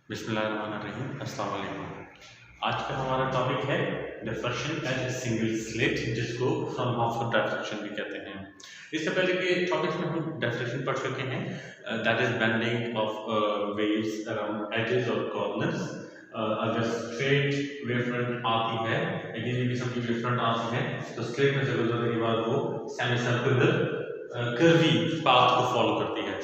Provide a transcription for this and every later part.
बिस्मिल्लाहिर्रहमानिर्रहीम, अस्सलाम वालेकुम। आज का हमारा टॉपिक है diffraction as a single slit, जिसको फ्राउनहोफर डिफ्रैक्शन भी कहते हैं। इससे पहले के टॉपिक्स में हम डिफ्रैक्शन पढ़ चुके हैं, that is bending of waves around edges और कॉर्नर्स। अगर स्ट्रेट वेव फ्रंट आती है, अगेन किस्म की वेव फ्रंट आती है, तो स्ट्रेट में से गुजरने के बाद वो सेमी सर्कुलर कर्वी पाथ को फॉलो करती है।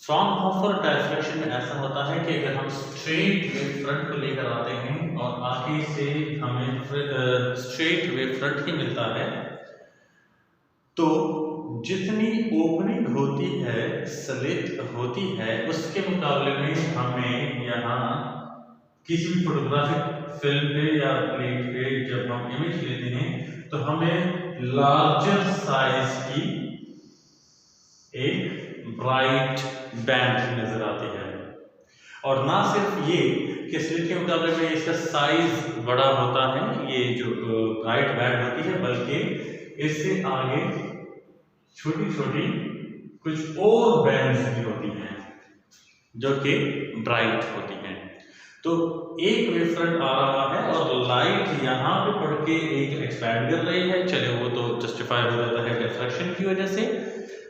फ्राउनहोफर डिफ्रैक्शन में ऐसा होता है कि अगर हम स्ट्रेट वेव फ्रंट को लेकर आते हैं और आगे से हमें स्ट्रेट वेव फ्रंट ही मिलता है, तो जितनी ओपनिंग होती है, स्लिट होती है, उसके मुकाबले में हमें यहाँ किसी भी फोटोग्राफिक फिल्म पे या प्लेट पे जब हम इमेज लेते हैं तो हमें लार्जर साइज की एक ब्राइट बैंड नजर आती है। और ना सिर्फ ये कि स्लिट के मुकाबले में इसका साइज बड़ा होता है, ये जो ब्राइट बैंड होती है, बल्कि इससे आगे छोटी छोटी कुछ और बैंड्स भी होती हैं जो कि ब्राइट होती हैं। तो एक वेव फ्रंट आ रहा है और लाइट यहाँ पे पड़ के एक एक्सपैंड कर रही है, चले वो तो जस्टिफाई हो जाता है डिफ्रैक्शन की वजह से,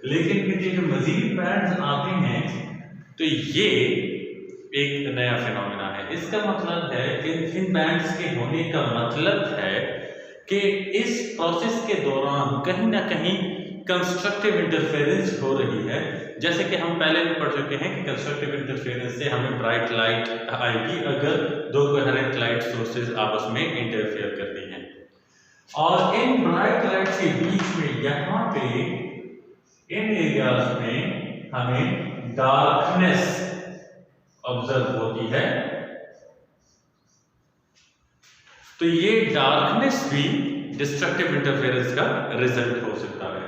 लेकिन फिर ये जो मजीद बैंड्स आते हैं तो ये एक नया फिनोमेना है। इसका मतलब है कि इन बैंड्स के होने का मतलब है कि इस प्रोसेस के दौरान कहीं ना कहीं कंस्ट्रक्टिव इंटरफेरेंस हो रही है। जैसे कि हम पहले भी पढ़ चुके हैं कि कंस्ट्रक्टिव इंटरफेरेंस से हमें ब्राइट लाइट आएगी अगर दो कोहेरेंट लाइट सोर्सेज आपस में इंटरफेयर करती हैं। और इन ब्राइट लाइट के बीच में यहाँ पे इन एरियाज में हमें डार्कनेस ऑब्जर्व होती है। तो ये डार्कनेस भी डिस्ट्रक्टिव इंटरफेरेंस का रिजल्ट हो सकता है।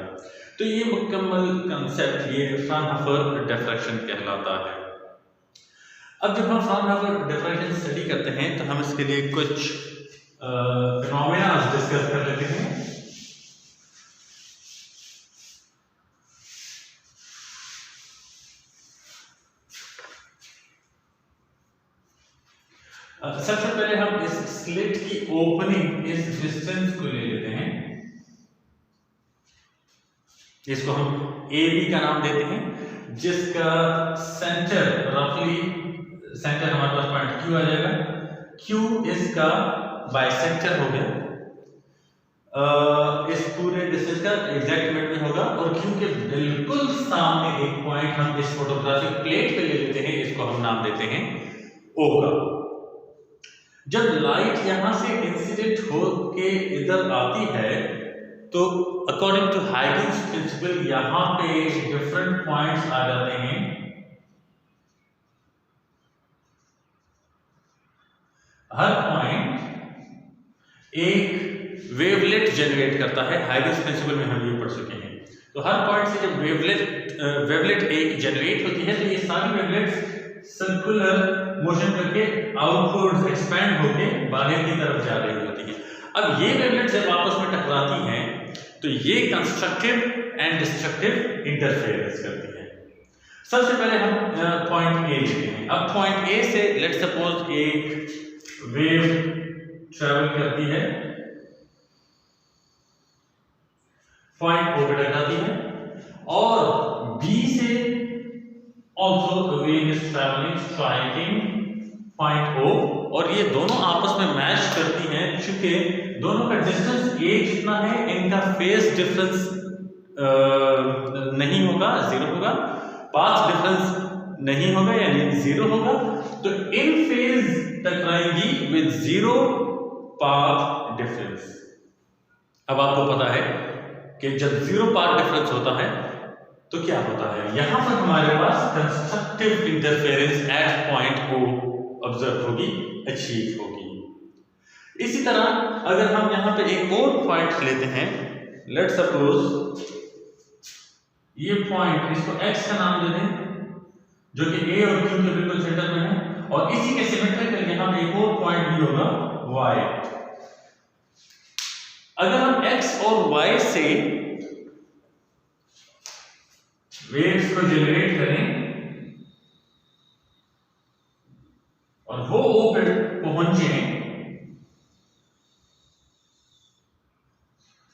तो ये मुकम्मल कंसेप्ट ये फ्राउनहोफर डिफ्रैक्शन कहलाता है। अब जब हम फ्राउनहोफर डिफ्रैक्शन स्टडी करते हैं तो हम इसके लिए कुछ फिनोमेना डिस्कस कर लेते हैं। सबसे पहले हम इस स्लिट की ओपनिंग, इस डिस्टेंस को ले लेते हैं, इसको हम ए बी का नाम देते हैं, जिसका सेंटर रफली सेंटर हमारे पास पॉइंट क्यू आ जाएगा। क्यू इसका बाइसेक्टर हो गया, इस पूरे डिस्टेंस का एग्जैक्ट मिड में होगा, और क्यू के बिल्कुल सामने एक पॉइंट हम इस फोटोग्राफिक प्लेट पे ले लेते हैं, इसको हम नाम देते हैं ओ का। जब लाइट यहां से इंसिडेंट होके इधर आती है तो अकॉर्डिंग टू हाइगन्स प्रिंसिपल यहां पे डिफरेंट पॉइंट्स आ जाते हैं। हर पॉइंट एक वेवलेट जनरेट करता है, हाइगन्स प्रिंसिपल में हम ये पढ़ चुके हैं। तो हर पॉइंट से जब वेवलेट एक जनरेट होती है तो ये सारी वेवलेट्स सर्कुलर मोशन करके आउटवर्ड एक्सपैंड होके बाहर की तरफ जा रही होती है। अब ये वेवलेट्स जब आपस में टकराती हैं तो ये कंस्ट्रक्टिव एंड डिस्ट्रक्टिव इंटरफेरेंस करती है। सबसे पहले हम पॉइंट ए लेते हैं। अब पॉइंट ए से लेट्स सपोज एक वेव ट्रेवल करती है, पॉइंट ओ पे टकराती है, और बी से also the wave is traveling striking point O, और ये दोनों आपस में मैच करती हैं। चूंकि दोनों का डिस्टेंस एक जितना है, इनका फेज डिफरेंस नहीं होगा, जीरो होगा, पाथ डिफरेंस नहीं होगा यानी जीरो होगा, तो इन फेज टकराएंगी विद जीरो पाथ डिफरेंस। अब आपको पता है कि जब जीरो पाथ डिफरेंस होता है तो क्या होता है, यहां पर हमारे पास constructive interference at point O observe होगी, अचीव होगी। इसी तरह अगर हम यहां पे एक और पॉइंट लेते हैं, लेट्स सपोज ये पॉइंट, इसको एक्स का नाम दे दें, जो कि ए और क्यू के बिल्कुल सेंटर में है, और इसी के सिमेट्रिकल यहां पे एक और पॉइंट भी होगा वाई। अगर हम एक्स और वाई से वेव्स को जनरेट करें और वो O पे पहुंचे,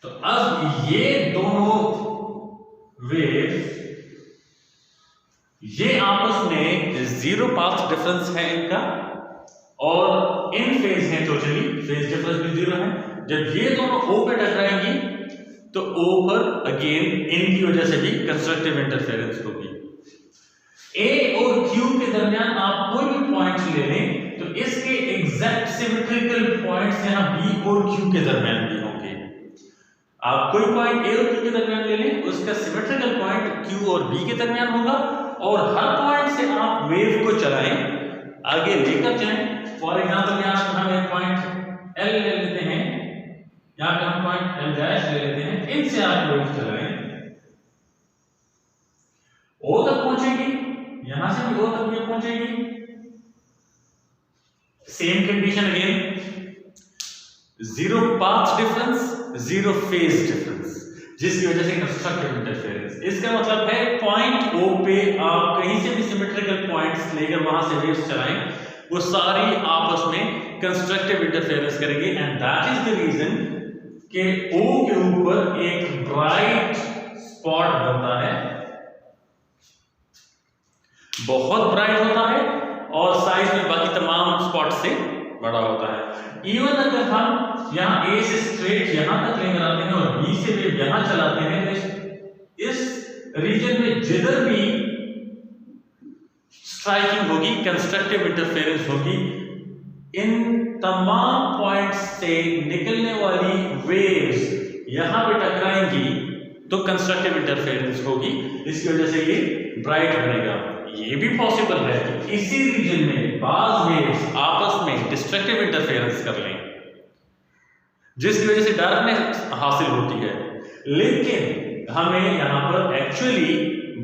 तो अब ये दोनों वेव्स, ये आपस में जीरो पाथ डिफरेंस है इनका, और इन फेज है, टोटली फेज डिफरेंस भी जीरो है। जब ये दोनों O पे टकराएंगी तो O पर अगेन इनकी वजह से भी कंस्ट्रक्टिव इंटरफेरेंस होगी। A और Q के दरमियान आप कोई भी पॉइंट ले लें तो इसके एग्जैक्ट सिमेट्रिकल पॉइंट्स यहां B और Q के दरमियान भी होंगे। आप कोई पॉइंट A और Q के दरमियान ले लें, उसका सिमेट्रिकल पॉइंट Q और B के दरमियान होगा, और हर पॉइंट से आप वेव को चलाएं, आगे लेकर जाएं। फॉर एग्जांपल यहां हम एक पॉइंट L ले लेते हैं, यहां पे हम पॉइंट L डैश ले लेते हैं, इनसे आप वेव चलाएं, O तक पहुंचेगी, यहां से भी O तक वेव पहुंचेगी। Same condition again, zero path difference, zero phase difference, जिसकी वजह से कंस्ट्रक्टिव इंटरफेरेंस। इसका मतलब है पॉइंट O पे आप कहीं से भी सिमेट्रिकल पॉइंट्स लेकर वहां से वेव्स चलाएं, वो सारी आपस में कंस्ट्रक्टिव इंटरफेरेंस करेंगे। And that is the reason कि O के ऊपर एक ब्राइट स्पॉट बनता है, बहुत ब्राइट होता है, और साइज में बाकी तमाम स्पॉट से बड़ा होता है। इवन अगर हम यहाँ A से स्ट्रेट यहां तक लेकर आते हैं और B से वेव यहां चलाते हैं, तो इस रीजन में जिधर भी स्ट्राइकिंग होगी, कंस्ट्रक्टिव इंटरफेरेंस होगी, इन तमाम पॉइंट्स से निकलने वाली वेव्स यहां पे टकराएंगी तो कंस्ट्रक्टिव इंटरफेरेंस होगी, इसकी वजह से ये ब्राइट बनेगा। ये भी पॉसिबल है कि इसी रीजन में बाज वेव्स आपस में डिस्ट्रक्टिव इंटरफेरेंस कर लें, जिसकी वजह से डार्कनेस हासिल होती है, लेकिन हमें यहां पर एक्चुअली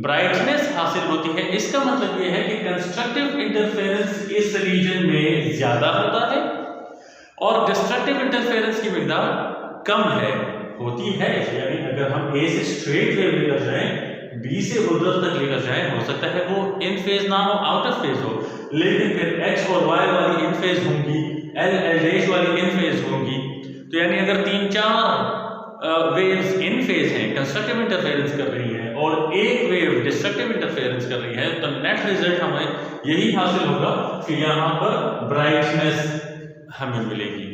ब्राइटनेस हासिल होती है। इसका मतलब यह है कि कंस्ट्रक्टिव इंटरफेरेंस इस रीजन में ज्यादा होता है और डिस्ट्रक्टिव इंटरफेरेंस की मिकदार कम है, होती है। यानी अगर हम A से स्ट्रेट वेव लेकर जाएं, B से उधर तक लेकर जाएं, हो सकता है वो इन फेज ना हो, आउट ऑफ फेज हो, लेकिन फिर X और Y वाली इन फेज होंगी, L डैश वाली इन फेज होंगी। तो यानी अगर 3-4 वेव्स इन फेज हैं, कंस्ट्रक्टिव इंटरफेरेंस कर रही हैं, और एक वेव डिस्ट्रक्टिव इंटरफेरेंस कर रही है, तो नेट रिजल्ट हमें यही हासिल होगा कि यहाँ पर ब्राइटनेस हमें मिलेगी।